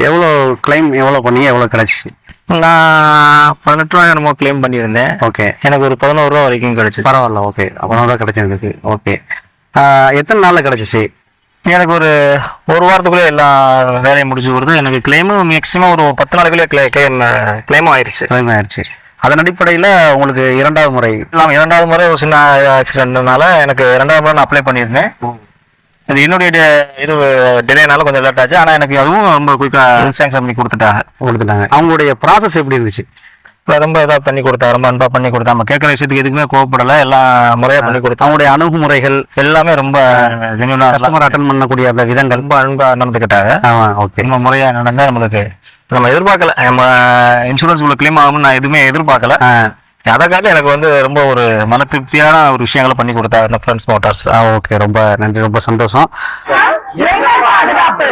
எவ்வளோ கிளைம் எவ்வளோ பண்ணீங்க, எவ்வளோ கிடைச்சிச்சு? நான் 18 ரூபா என்னமோ கிளைம் பண்ணியிருந்தேன். ஓகே, எனக்கு ஒரு 11 ரூபா வரைக்கும் கிடைச்சிச்சு. பரவாயில்ல. ஓகே, 11 ரூபா கிடைச்சிருக்கு. ஓகே, எத்தனை நாளில் கிடைச்சிச்சு? எனக்கு ஒரு வாரத்துக்குள்ளே எல்லா வேலையும் முடிச்சு கொடுத்து எனக்கு கிளைமும் மேக்ஸிமம் ஒரு 10 நாளுக்குள்ளே கிளைமும் ஆயிடுச்சு. கிளைம் ஆயிடுச்சு. அதன் அடிப்படையில் உங்களுக்கு இரண்டாவது முறை இரண்டாவது முறை ஒரு சின்ன ஆக்சிடென்ட்னால எனக்கு 2வது முறை நான் அப்ளை பண்ணியிருந்தேன். இது என்னுடைய இது டிலேனால கொஞ்சம் லேட் ஆச்சு. ஆனால் எனக்கு அதுவும் ரொம்ப குயிக்காக சாங்ஷன் பண்ணி கொடுத்துட்டாங்க. அவங்களுடைய ப்ராசஸ் எப்படி இருந்துச்சு? ரொம்ப இதாக பண்ணி கொடுத்தா, ரொம்ப அன்பா பண்ணி கொடுத்தா. நம்ம கேட்குற விஷயத்துக்கு எதுக்குமே கோவப்படலை, எல்லாம் முறையாக பண்ணி கொடுத்தா. அவங்களுடைய அணுகுமுறைகள் எல்லாமே ரொம்ப கஸ்டமர் அட்டன் பண்ணக்கூடிய அந்த விதங்கள் ரொம்ப அன்பா நடந்துக்கிட்டாங்க. ஓகே, ரொம்ப முறையாக நடந்தால் நம்மளுக்கு நம்ம எதிர்பார்க்கல. நம்ம இன்சூரன்ஸ் உள்ள கிளைம் ஆகும்னு நான் எதுவுமே எதிர்பார்க்கல. அதற்காக எனக்கு ரொம்ப ஒரு மன திருப்தியான ஒரு விஷயங்களை பண்ணி கொடுத்தாங்க இந்த ஃப்ரெண்ட்ஸ் மோட்டார்ஸ். ஓகே, ரொம்ப நன்றி, ரொம்ப சந்தோஷம். பாதுகாப்பு